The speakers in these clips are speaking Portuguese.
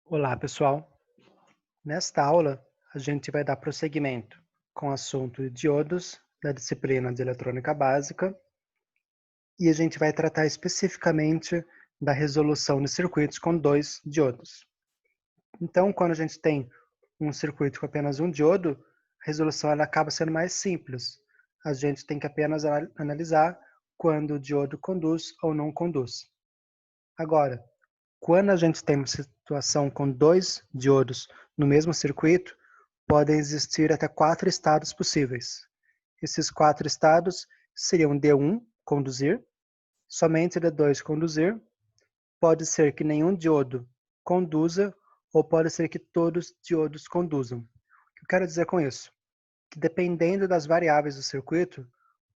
Olá, pessoal. Nesta aula, a gente vai dar prosseguimento com o assunto de diodos da disciplina de Eletrônica Básica e a gente vai tratar especificamente da resolução de circuitos com dois diodos. Então, quando a gente tem um circuito com apenas um diodo, a resolução ela acaba sendo mais simples. A gente tem que apenas analisar quando o diodo conduz ou não conduz. Agora, quando a gente tem uma situação com dois diodos no mesmo circuito, podem existir até 4 estados possíveis. Esses 4 estados seriam D1, conduzir, somente D2, conduzir, pode ser que nenhum diodo conduza, ou pode ser que todos os diodos conduzam. O que eu quero dizer com isso? Que dependendo das variáveis do circuito,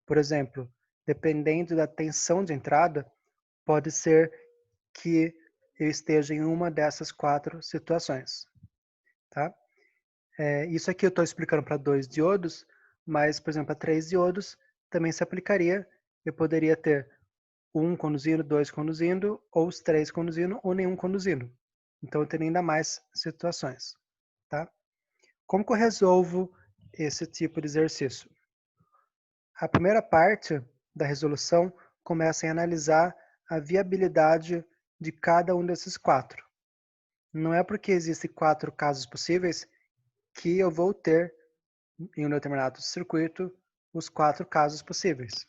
por exemplo, dependendo da tensão de entrada, pode ser que eu esteja em uma dessas 4 situações. Tá? Isso aqui eu estou explicando para 2 diodos, mas, por exemplo, para 3 diodos também se aplicaria. Eu poderia ter um conduzindo, 2 conduzindo, ou os 3 conduzindo, ou nenhum conduzindo. Então eu teria ainda mais situações. Tá? Como que eu resolvo esse tipo de exercício? A primeira parte da resolução começa em analisar a viabilidade de cada um desses 4. Não é porque existem 4 casos possíveis que eu vou ter em um determinado circuito os 4 casos possíveis,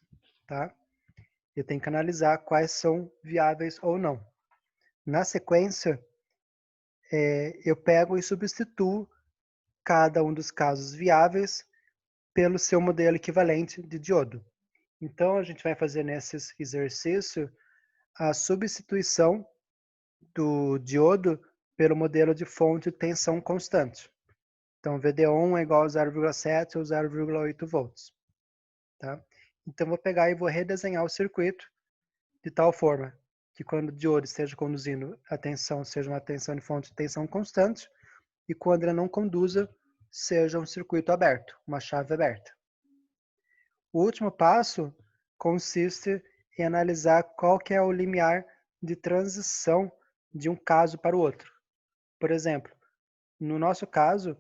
tá? Eu tenho que analisar quais são viáveis ou não. Na sequência, eu pego e substituo cada um dos casos viáveis pelo seu modelo equivalente de diodo. Então, a gente vai fazer nesse exercício a substituição do diodo pelo modelo de fonte de tensão constante. Então, VD1 é igual a 0,7 ou 0,8 volts. Tá? Então, vou pegar e vou redesenhar o circuito de tal forma que quando o diodo esteja conduzindo, a tensão seja uma tensão de fonte de tensão constante e quando ele não conduza, seja um circuito aberto, uma chave aberta. O último passo consiste em analisar qual que é o limiar de transição de um caso para o outro. Por exemplo, no nosso caso,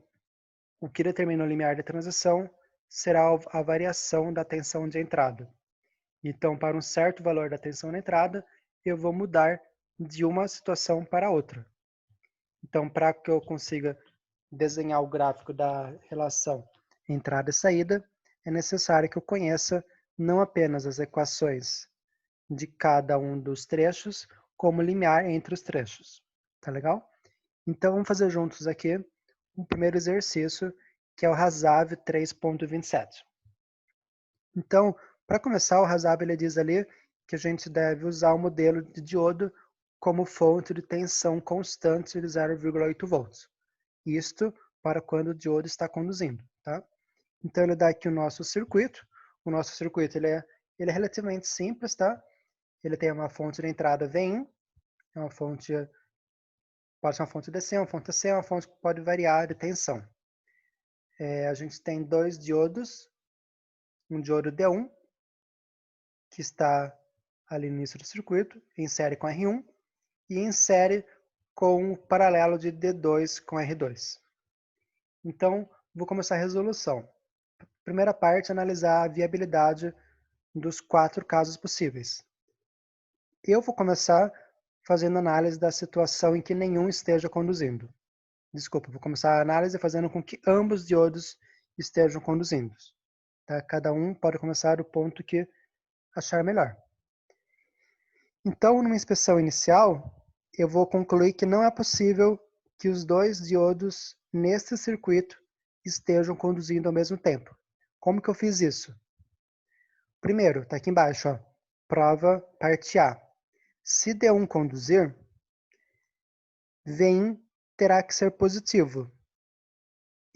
o que determina o limiar de transição será a variação da tensão de entrada. Então, para um certo valor da tensão na entrada, eu vou mudar de uma situação para outra. Então, para que eu consiga desenhar o gráfico da relação entrada e saída, é necessário que eu conheça não apenas as equações de cada um dos trechos, como o limiar entre os trechos. Tá legal? Então, vamos fazer juntos aqui o primeiro exercício, que é o RASAV 3.27. Então, para começar, o RASAV ele diz ali que a gente deve usar o modelo de diodo como fonte de tensão constante de 0,8 volts. Isto para quando o diodo está conduzindo. Tá? Então, ele dá aqui o nosso circuito. O nosso circuito ele é relativamente simples. Tá? Ele tem uma fonte de entrada VIN, é uma fonte, pode ser uma fonte DC, uma fonte AC, uma fonte que pode variar de tensão. A gente tem dois diodos, um diodo D1, que está ali no início do circuito, em série com R1, e em série com o paralelo de D2 com R2. Então, vou começar a resolução. Primeira parte, analisar a viabilidade dos 4 casos possíveis. Eu vou começar fazendo análise da situação em que nenhum esteja conduzindo. Desculpa, vou começar a análise fazendo com que ambos os diodos estejam conduzindo. Tá? Cada um pode começar do ponto que achar melhor. Então, numa inspeção inicial, eu vou concluir que não é possível que os dois diodos neste circuito estejam conduzindo ao mesmo tempo. Como que eu fiz isso? Primeiro, está aqui embaixo, ó, prova parte A. Se D1 conduzir, VIN terá que ser positivo.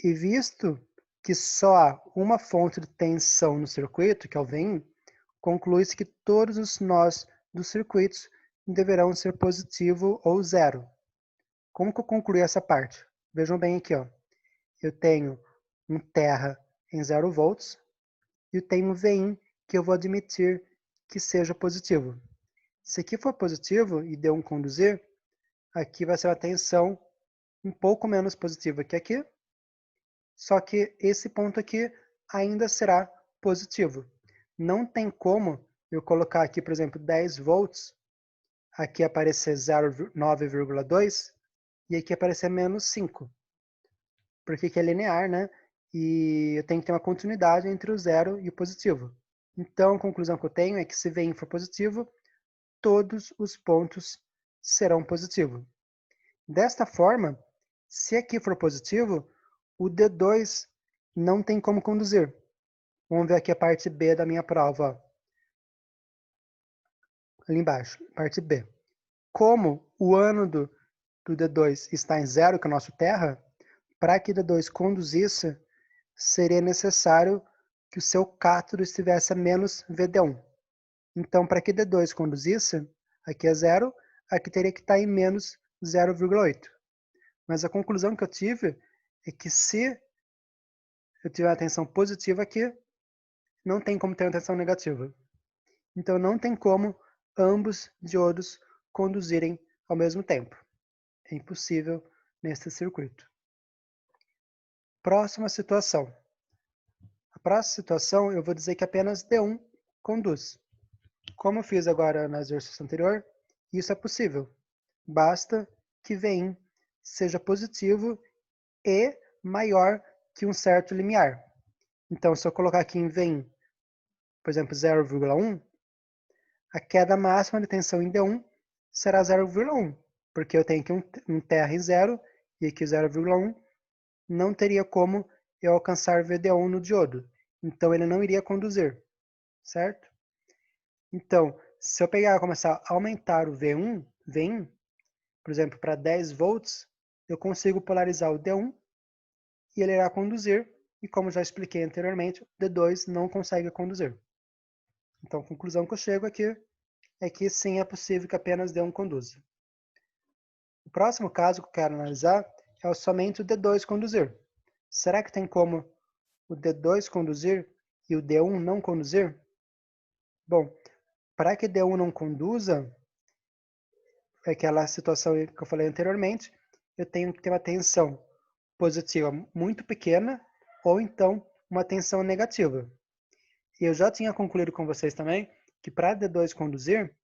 E visto que só há uma fonte de tensão no circuito, que é o VIN, conclui-se que todos os nós dos circuitos deverão ser positivo ou zero. Como que eu concluí essa parte? Vejam bem aqui, ó. Eu tenho um terra em 0 volts e eu tenho um VIN que eu vou admitir que seja positivo. Se aqui for positivo e D1 conduzir, aqui vai ser a tensão um pouco menos positivo que aqui, só que esse ponto aqui ainda será positivo. Não tem como eu colocar aqui, por exemplo, 10 volts, aqui aparecer 9,2 e aqui aparecer menos 5. Porque aqui é linear, né? E eu tenho que ter uma continuidade entre o zero e o positivo. Então, a conclusão que eu tenho é que se Vin for positivo, todos os pontos serão positivos. Desta forma, se aqui for positivo, o D2 não tem como conduzir. Vamos ver aqui a parte B da minha prova. Ó. Ali embaixo, parte B. Como o ânodo do D2 está em zero, que é o nosso terra, para que D2 conduzisse, seria necessário que o seu cátodo estivesse a menos VD1. Então, para que D2 conduzisse, aqui é zero, aqui teria que estar em menos 0,8. Mas a conclusão que eu tive é que se eu tiver uma tensão positiva aqui, não tem como ter uma tensão negativa. Então, não tem como ambos diodos conduzirem ao mesmo tempo. É impossível nesse circuito. Próxima situação. A próxima situação, eu vou dizer que apenas D1 conduz. Como eu fiz agora no exercício anterior, isso é possível. Basta que Vin seja positivo e maior que um certo limiar. Então, se eu colocar aqui em Vin, por exemplo, 0,1, a queda máxima de tensão em D1 será 0,1, porque eu tenho aqui um terra em 0 e aqui 0,1, não teria como eu alcançar VD1 no diodo. Então, ele não iria conduzir, certo? Então, se eu pegar e começar a aumentar o V1, por exemplo, para 10 volts, eu consigo polarizar o D1 e ele irá conduzir, e como já expliquei anteriormente, o D2 não consegue conduzir. Então, a conclusão que eu chego aqui é que sim, é possível que apenas D1 conduza. O próximo caso que eu quero analisar é somente o D2 conduzir. Será que tem como o D2 conduzir e o D1 não conduzir? Bom, para que D1 não conduza, é aquela situação que eu falei anteriormente, eu tenho que ter uma tensão positiva muito pequena ou então uma tensão negativa. E eu já tinha concluído com vocês também que para D2 conduzir,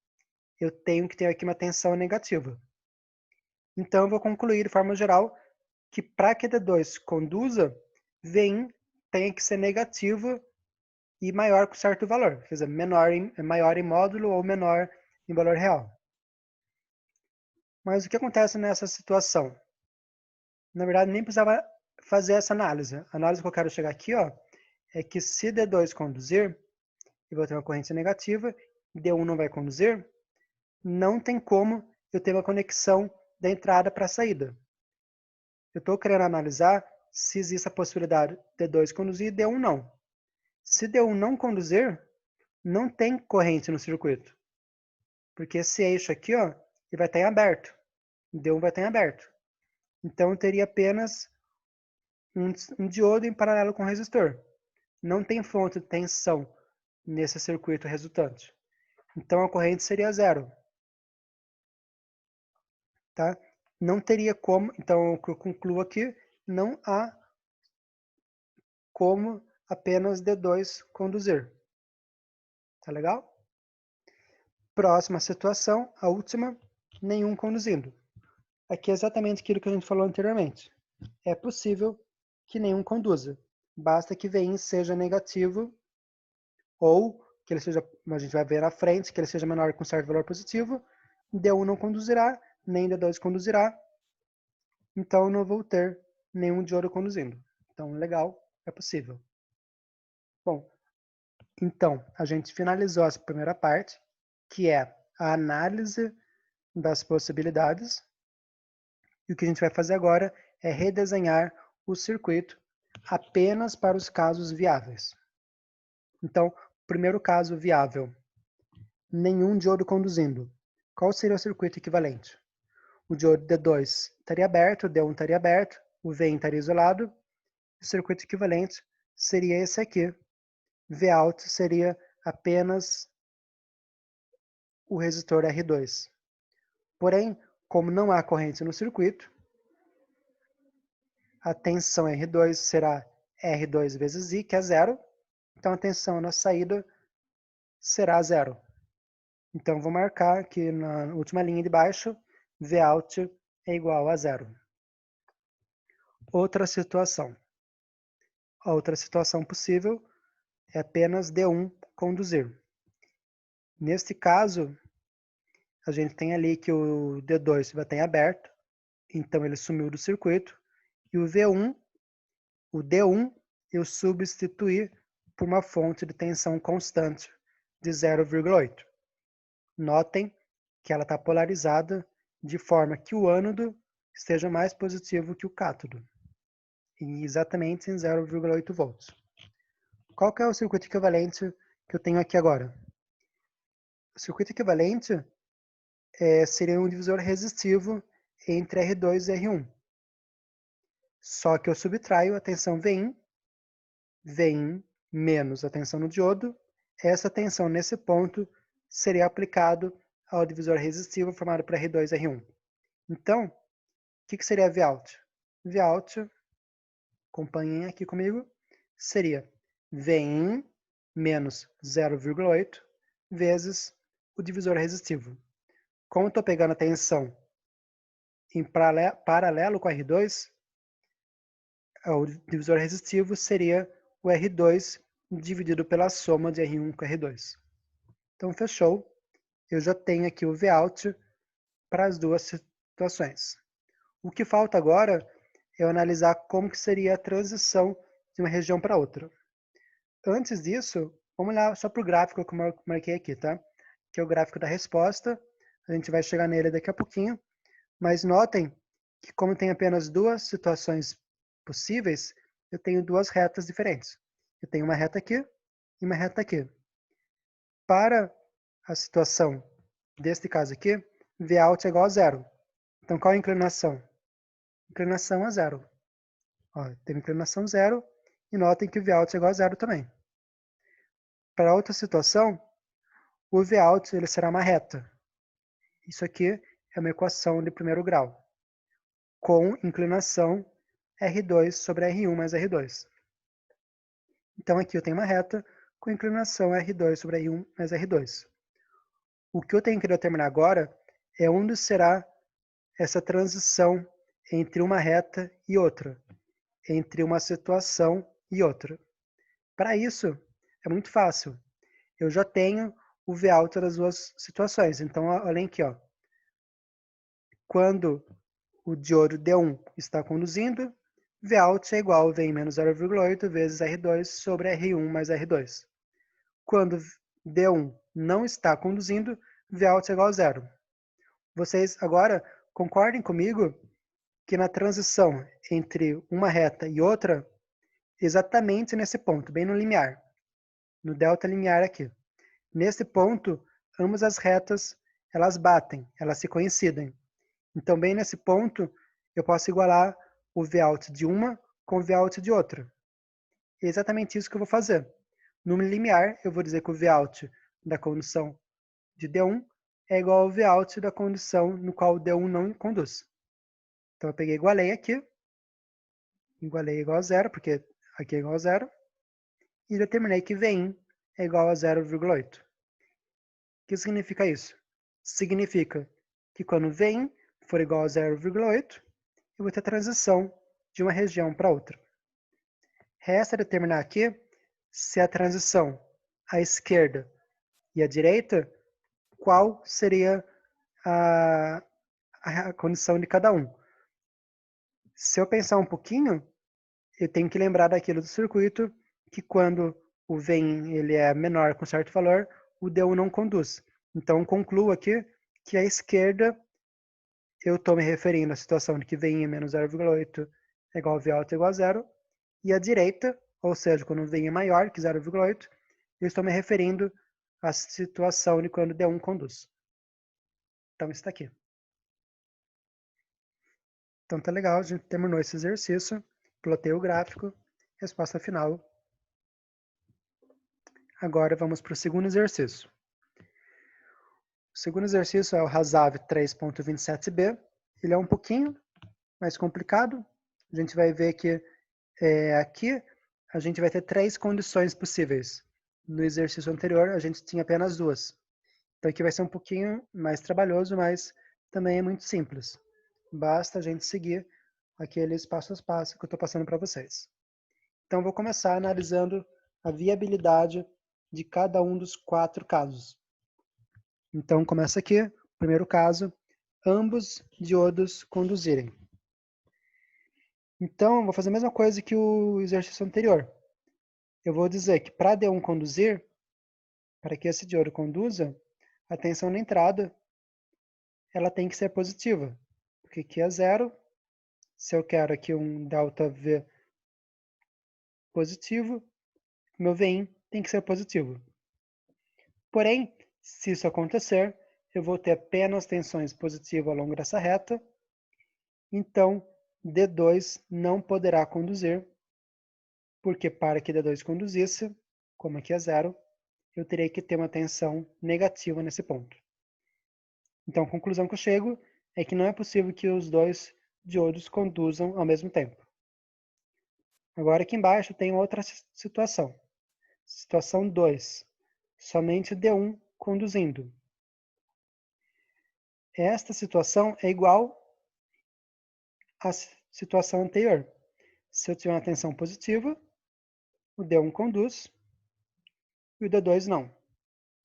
eu tenho que ter aqui uma tensão negativa. Então eu vou concluir de forma geral que para que D2 conduza, Vin tem que ser negativo e maior que certo valor, quer dizer, maior em módulo ou menor em valor real. Mas o que acontece nessa situação? Na verdade, nem precisava fazer essa análise. A análise que eu quero chegar aqui, ó, é que se D2 conduzir, eu vou ter uma corrente negativa, D1 não vai conduzir, não tem como eu ter uma conexão da entrada para a saída. Eu estou querendo analisar se existe a possibilidade de D2 conduzir e D1 não. Se D1 não conduzir, não tem corrente no circuito. Porque esse eixo aqui, ó, ele vai estar em aberto. D1 vai estar em aberto. Então, eu teria apenas um diodo em paralelo com o resistor. Não tem fonte de tensão nesse circuito resultante. Então, a corrente seria zero. Tá? Não teria como, então o que eu concluo aqui, não há como apenas D2 conduzir. Tá legal? Próxima situação, a última, nenhum conduzindo. Aqui é exatamente aquilo que a gente falou anteriormente. É possível que nenhum conduza. Basta que Vin seja negativo ou que ele seja, a gente vai ver na frente, que ele seja menor que um certo valor positivo. D1 não conduzirá, nem D2 conduzirá. Então, não vou ter nenhum diodo conduzindo. Então, legal, é possível. Bom, então, a gente finalizou essa primeira parte, que é a análise das possibilidades. E o que a gente vai fazer agora é redesenhar o circuito apenas para os casos viáveis. Então, primeiro caso viável, nenhum diodo conduzindo. Qual seria o circuito equivalente? O diodo D2 estaria aberto, o D1 estaria aberto, o Vin estaria isolado. O circuito equivalente seria esse aqui. Vout seria apenas o resistor R2. Porém, como não há corrente no circuito, a tensão R2 será R2 vezes I, que é zero. Então, a tensão na saída será zero. Então, vou marcar aqui na última linha de baixo, Vout é igual a zero. Outra situação. A outra situação possível é apenas D1 conduzir. Neste caso, a gente tem ali que o D2 vai estar em aberto, então ele sumiu do circuito, e o D1, eu substituí por uma fonte de tensão constante de 0,8. Notem que ela está polarizada de forma que o ânodo esteja mais positivo que o cátodo, e exatamente em 0,8 volts. Qual que é o circuito equivalente que eu tenho aqui agora? O circuito equivalente seria um divisor resistivo entre R2 e R1. Só que eu subtraio a tensão Vin menos a tensão no diodo. Essa tensão nesse ponto seria aplicado ao divisor resistivo formado por R2 e R1. Então, o que seria Vout? Vout, acompanhem aqui comigo, seria Vin menos 0,8 vezes o divisor resistivo. Como eu estou pegando a tensão em paralelo com R2, o divisor resistivo seria o R2 dividido pela soma de R1 com R2. Então, fechou. Eu já tenho aqui o Vout para as duas situações. O que falta agora é eu analisar como que seria a transição de uma região para outra. Antes disso, vamos olhar só para o gráfico que eu marquei aqui, tá? Que é o gráfico da resposta. A gente vai chegar nele daqui a pouquinho. Mas notem que como tem apenas duas situações possíveis, eu tenho duas retas diferentes. Eu tenho uma reta aqui e uma reta aqui. Para a situação deste caso aqui, Vout é igual a zero. Então, qual é a inclinação? Inclinação a zero. Ó, tem inclinação zero e notem que o Vout é igual a zero também. Para outra situação, o Vout ele será uma reta. Isso aqui é uma equação de primeiro grau, com inclinação R2 sobre R1 mais R2. Então, aqui eu tenho uma reta com inclinação R2 sobre R1 mais R2. O que eu tenho que determinar agora é onde será essa transição entre uma reta e outra, entre uma situação e outra. Para isso, é muito fácil. Eu já tenho o Vout das duas situações. Então, olhem aqui, ó. Quando o diodo D1 está conduzindo, Vout é igual a Vin menos 0,8 vezes R2 sobre R1 mais R2. Quando D1 não está conduzindo, Vout é igual a zero. Vocês agora concordem comigo que na transição entre uma reta e outra, exatamente nesse ponto, bem no limiar, no delta limiar aqui. Nesse ponto, ambas as retas, elas batem, elas se coincidem. Então, bem nesse ponto, eu posso igualar o Vout de uma com o Vout de outra. É exatamente isso que eu vou fazer. No limiar, eu vou dizer que o Vout da condição de D1 é igual ao Vout da condição no qual o D1 não conduz. Então, eu peguei e igualei aqui. Igualei igual a zero, porque aqui é igual a zero. E determinei que Vin é igual a 0,8. O que significa isso? Significa que quando Vin for igual a 0,8, eu vou ter transição de uma região para outra. Resta determinar aqui se a transição à esquerda e à direita, qual seria a condição de cada um. Se eu pensar um pouquinho, eu tenho que lembrar daquilo do circuito, que quando o Vin ele é menor com certo valor, o D1 não conduz. Então, concluo aqui que a esquerda, eu estou me referindo à situação de que Vin é menos 0,8 é igual a Vout é igual a zero, e a direita, ou seja, quando Vin é maior que 0,8, eu estou me referindo à situação de quando D1 conduz. Então, isso está aqui. Então, tá legal, a gente terminou esse exercício, plotei o gráfico, resposta final. Agora vamos para o segundo exercício. O segundo exercício é o Hasav 3.27b. Ele é um pouquinho mais complicado. a gente vai ver que aqui a gente vai ter 3 condições possíveis. No exercício anterior, a gente tinha apenas 2. Então aqui vai ser um pouquinho mais trabalhoso, mas também é muito simples. Basta a gente seguir aqueles passo a passo que eu estou passando para vocês. Então vou começar analisando a viabilidade de cada um dos 4 casos. Então começa aqui, primeiro caso, ambos diodos conduzirem. Então, eu vou fazer a mesma coisa que o exercício anterior. Eu vou dizer que para D1 conduzir, para que esse diodo conduza, a tensão na entrada ela tem que ser positiva, porque aqui é 0. Se eu quero aqui um ΔV positivo, meu Vin tem que ser positivo. Porém, se isso acontecer, eu vou ter apenas tensões positivas ao longo dessa reta, então D2 não poderá conduzir, porque para que D2 conduzisse, como aqui é 0, eu teria que ter uma tensão negativa nesse ponto. Então, a conclusão que eu chego é que não é possível que os dois diodos conduzam ao mesmo tempo. Agora, aqui embaixo tem outra situação. Situação 2. Somente D1 conduzindo. Esta situação é igual à situação anterior. Se eu tiver uma tensão positiva, o D1 conduz e o D2 não.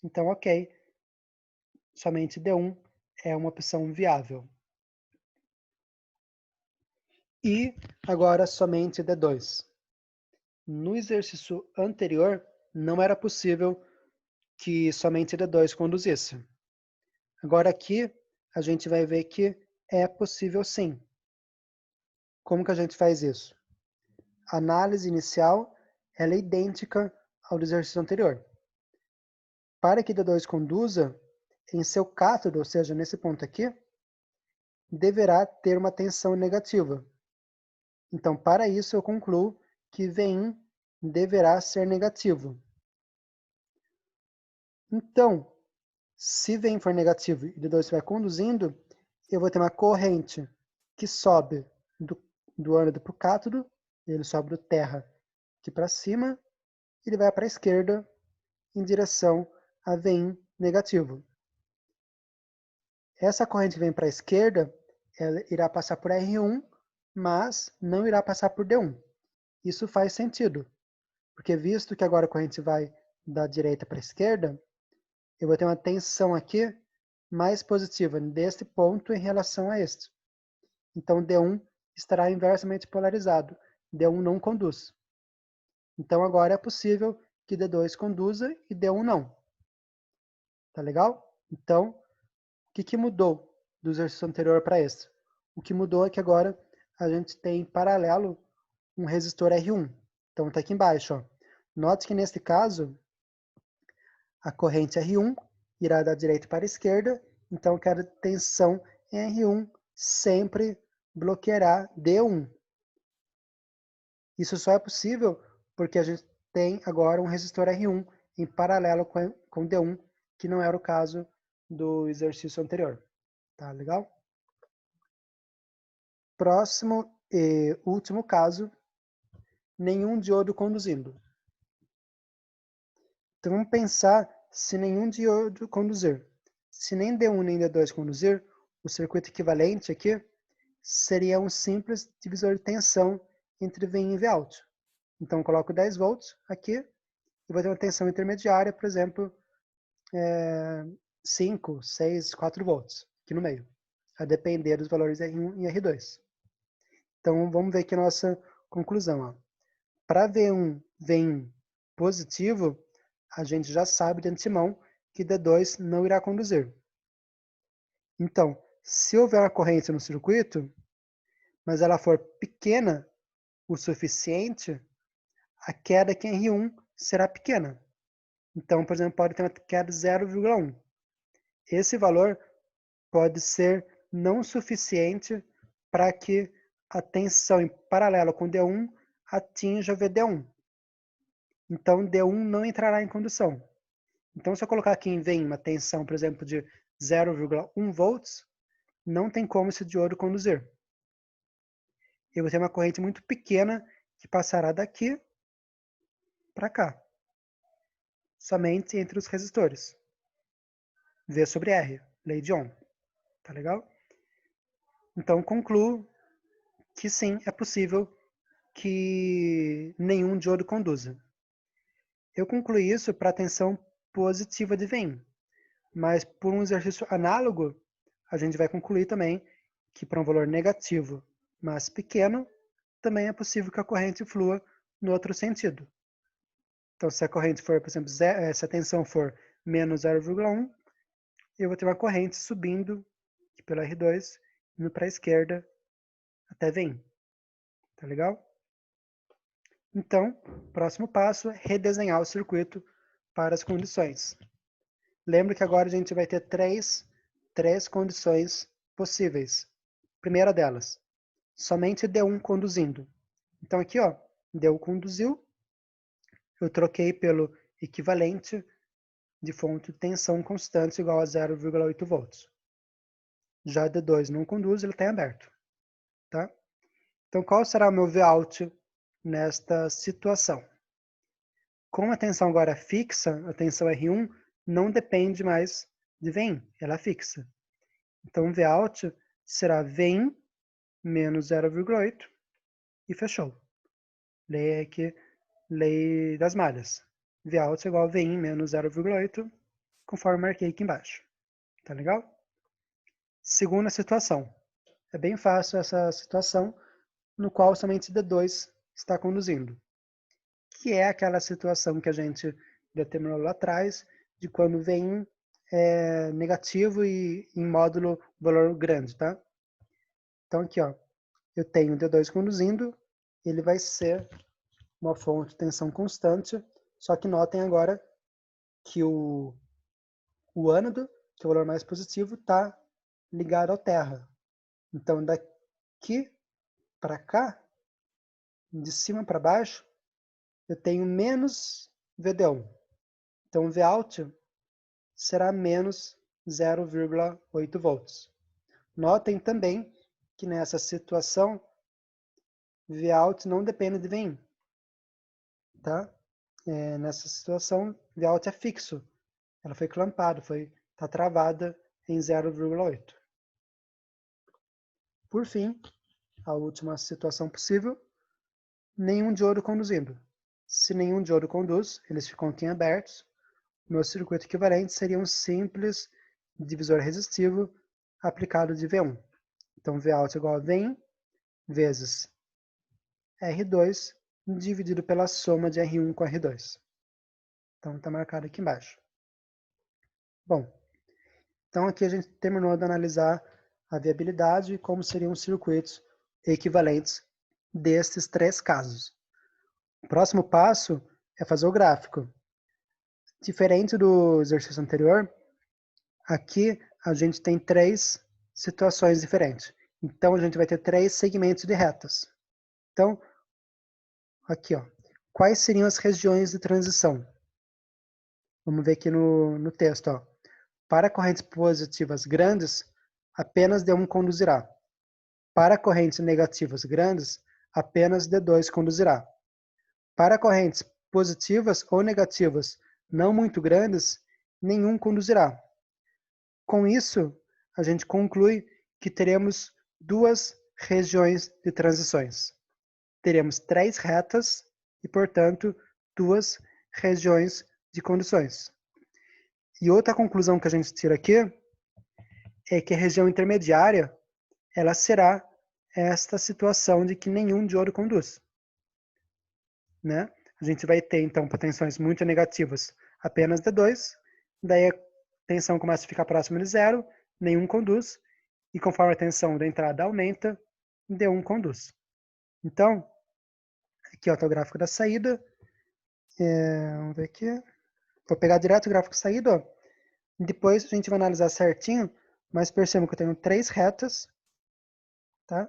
Então, ok, somente D1 é uma opção viável. E agora somente D2. No exercício anterior, não era possível que somente D2 conduzisse. Agora aqui, a gente vai ver que é possível sim. Como que a gente faz isso? A análise inicial ela é idêntica ao do exercício anterior. Para que D2 conduza, em seu cátodo, ou seja, nesse ponto aqui, deverá ter uma tensão negativa. Então, para isso, eu concluo que Vin deverá ser negativo. Então, se Vin for negativo e D2 estiver conduzindo, eu vou ter uma corrente que sobe do ânodo para o cátodo, ele sobe do terra aqui para cima, e ele vai para a esquerda em direção a Vin negativo. Essa corrente que vem para a esquerda, ela irá passar por R1, mas não irá passar por D1. Isso faz sentido, porque visto que agora a corrente vai da direita para a esquerda, eu vou ter uma tensão aqui mais positiva deste ponto em relação a este. Então, D1 estará inversamente polarizado. D1 não conduz. Então, agora é possível que D2 conduza e D1 não. Tá legal? Então, o que mudou do exercício anterior para esse? O que mudou é que agora a gente tem em paralelo um resistor R1. Então, está aqui embaixo. Ó. Note que neste caso, a corrente R1 irá da direita para a esquerda, então cada tensão em R1 sempre bloqueará D1. Isso só é possível porque a gente tem agora um resistor R1 em paralelo com D1, que não era o caso do exercício anterior. Tá legal? Próximo e último caso, nenhum diodo conduzindo. Então vamos pensar se nenhum diodo conduzir. Se nem D1 nem D2 conduzir, o circuito equivalente aqui seria um simples divisor de tensão entre Vin e Vout. Então eu coloco 10 volts aqui e vou ter uma tensão intermediária, por exemplo, 5, 6, 4 volts aqui no meio, a depender dos valores R1 e R2. Então vamos ver aqui a nossa conclusão. Para V1 Vin positivo, a gente já sabe de antemão que D2 não irá conduzir. Então, se houver uma corrente no circuito, mas ela for pequena o suficiente, a queda aqui em R1 será pequena. Então, por exemplo, pode ter uma queda de 0,1. Esse valor pode ser não suficiente para que a tensão em paralelo com D1 atinja VD1. Então, D1 não entrará em condução. Então, se eu colocar aqui em Vin uma tensão, por exemplo, de 0,1 volts, não tem como esse diodo conduzir. eu vou ter uma corrente muito pequena que passará daqui para cá, somente entre os resistores. V sobre R, lei de Ohm, tá legal? Então, concluo que sim, é possível que nenhum diodo conduza. Eu concluí isso para a tensão positiva de Vin, mas por um exercício análogo, a gente vai concluir também que para um valor negativo, mas pequeno, também é possível que a corrente flua no outro sentido. Então, se a corrente for, por exemplo, se a tensão for menos 0,1, eu vou ter uma corrente subindo pelo R2, indo para a esquerda até Vin. Tá legal? Então, próximo passo é redesenhar o circuito para as condições. Lembra que agora a gente vai ter três condições possíveis. Primeira delas, somente D1 conduzindo. Então aqui, ó, D1 conduziu, eu troquei pelo equivalente de fonte de tensão constante igual a 0,8 volts. Já D2 não conduz, ele está em aberto. Tá? Então qual será o meu Vout nesta situação? Como a tensão agora é fixa, a tensão R1 não depende mais de Vin, ela é fixa. Então Vout será Vin menos 0,8 e fechou. Lei aqui, lei das malhas. Vout é igual a Vin menos 0,8, conforme marquei aqui embaixo. Tá legal? Segunda situação. É bem fácil essa situação, no qual somente D2 está conduzindo. Que é aquela situação que a gente determinou lá atrás, de quando Vin é negativo e em módulo valor grande, tá? Então aqui, ó, eu tenho D2 conduzindo, ele vai ser uma fonte de tensão constante, só que notem agora que o ânodo, que é o valor mais positivo, está ligado ao terra. Então daqui para cá, de cima para baixo, eu tenho menos VD1. Então Vout será menos 0,8 volts. Notem também que nessa situação, Vout não depende de Vin. Tá? Nessa situação, Vout é fixo. Ela foi clampada, está travada em 0,8. Por fim, a última situação possível, nenhum diodo conduzindo. Se nenhum diodo conduz, eles ficam aqui abertos. Meu circuito equivalente seria um simples divisor resistivo aplicado de V1. Então, Vout igual a Vin vezes R2 dividido pela soma de R1 com R2. Então, está marcado aqui embaixo. Bom, então aqui a gente terminou de analisar a viabilidade e como seriam os circuitos equivalentes destes três casos. O próximo passo é fazer o gráfico. Diferente do exercício anterior, aqui a gente tem três situações diferentes. Então a gente vai ter três segmentos de retas. Então, aqui, ó, quais seriam as regiões de transição? Vamos ver aqui no texto, ó. Para correntes positivas grandes, apenas D1 conduzirá. Para correntes negativas grandes, apenas D2 conduzirá. Para correntes positivas ou negativas não muito grandes, nenhum conduzirá. Com isso, a gente conclui que teremos duas regiões de transições. Teremos três retas e, portanto, duas regiões de conduções. E outra conclusão que a gente tira aqui é que a região intermediária ela será esta situação de que nenhum diodo conduz. Né? A gente vai ter, então, para tensões muito negativas, apenas D2, daí a tensão começa a ficar próxima de zero, nenhum conduz, e conforme a tensão da entrada aumenta, D1 conduz. Então, aqui está o gráfico da saída. Vamos ver aqui. Vou pegar direto o gráfico de saída. Ó. Depois a gente vai analisar certinho, mas percebam que eu tenho três retas. Tá?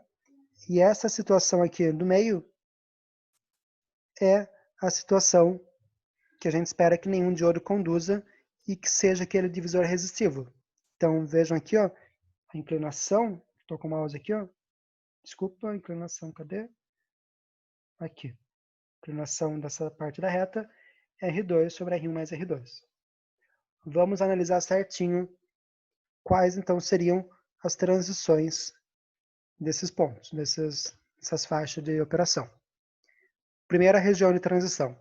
E essa situação aqui do meio é a situação que a gente espera que nenhum diodo conduza e que seja aquele divisor resistivo. Então, vejam aqui, ó, a inclinação, estou com o mouse aqui, ó, Desculpa, inclinação, cadê? Aqui. Inclinação dessa parte da reta, R2 sobre R1 mais R2. Vamos analisar certinho quais, então, seriam as transições desses pontos, dessas faixas de operação. Primeira região de transição.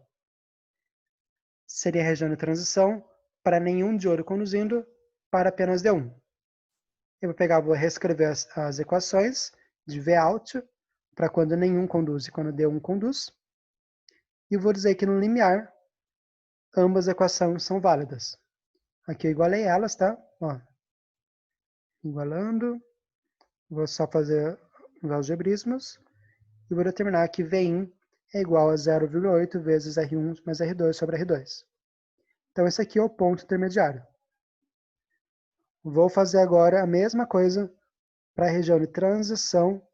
Seria a região de transição para nenhum diodo conduzindo para apenas D1. Eu vou reescrever as equações de Vout para quando nenhum conduz e quando D1 conduz. E vou dizer que no limiar, ambas as equações são válidas. Aqui eu igualei elas, tá? Ó, igualando. Vou só fazer os algebrismos. E vou determinar que Vin é igual a 0,8 vezes R1 mais R2 sobre R2. Então, esse aqui é o ponto intermediário. Vou fazer agora a mesma coisa para a região de transição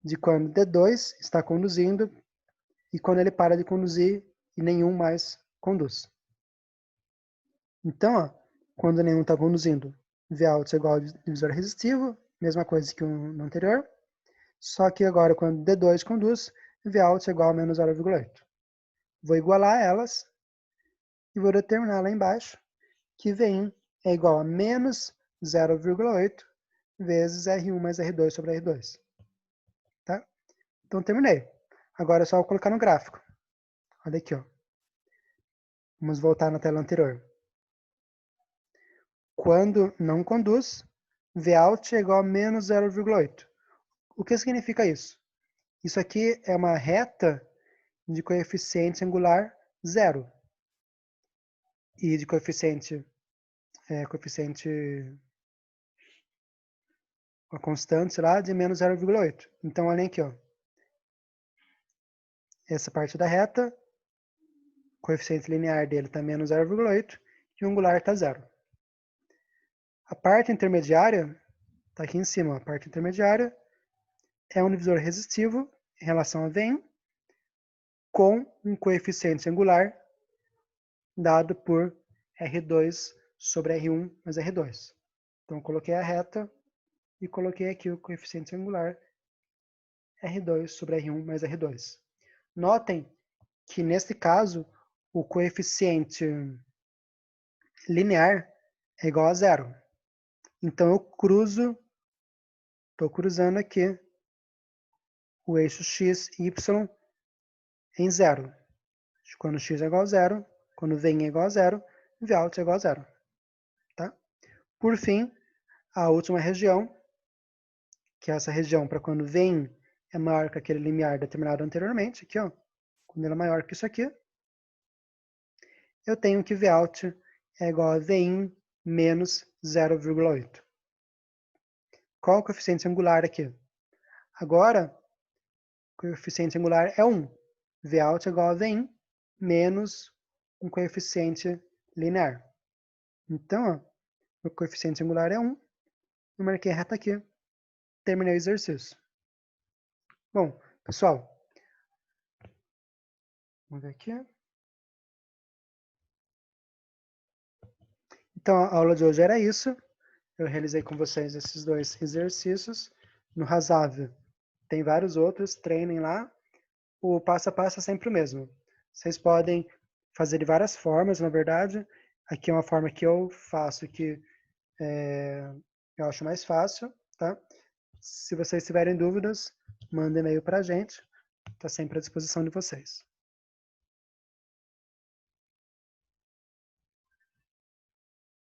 de quando D2 está conduzindo e quando ele para de conduzir e nenhum mais conduz. Então, ó, quando nenhum está conduzindo, Vout é igual ao divisor resistivo, mesma coisa que no anterior, só que agora quando D2 conduz, Vout é igual a menos 0,8. Vou igualar elas e vou determinar lá embaixo que Vin é igual a menos 0,8 vezes R1 mais R2 sobre R2. Tá? Então, terminei. Agora é só colocar no gráfico. Olha aqui, ó. Vamos voltar na tela anterior. Quando não conduz, Vout é igual a menos 0,8. O que significa isso? Isso aqui é uma reta de coeficiente angular zero. E de coeficiente a constante lá de menos 0,8. Então, olhem aqui, ó. Essa parte da reta, o coeficiente linear dele está menos 0,8 e o angular está zero. A parte intermediária, está aqui em cima, a parte intermediária é um divisor resistivo em relação a Vn com um coeficiente angular dado por R2 sobre R1 mais R2. Então, coloquei a reta e coloquei aqui o coeficiente angular R2 sobre R1 mais R2. Notem que, nesse caso, o coeficiente linear é igual a zero. Então, eu estou cruzando aqui o eixo x e y em zero. Quando x é igual a zero, quando Vn é igual a zero, Vout é igual a zero. Tá? Por fim, a última região, que é essa região para quando Vn é maior que aquele limiar determinado anteriormente, aqui, ó, quando ele é maior que isso aqui, eu tenho que Vout é igual a Vin menos 0,8. Qual é o coeficiente angular aqui? Agora, o coeficiente angular é 1. Vout é igual a Vin menos um coeficiente linear. Então, ó, o coeficiente angular é 1. Eu marquei a reta aqui. Terminei o exercício. Bom, pessoal, vamos ver aqui. Então, a aula de hoje era isso. Eu realizei com vocês esses dois exercícios. No Rasável tem vários outros, treinem lá. O passo a passo é sempre o mesmo. Vocês podem fazer de várias formas, na verdade. Aqui é uma forma que eu faço que eu acho mais fácil, tá? Se vocês tiverem dúvidas, mandem e-mail para a gente. Está sempre à disposição de vocês.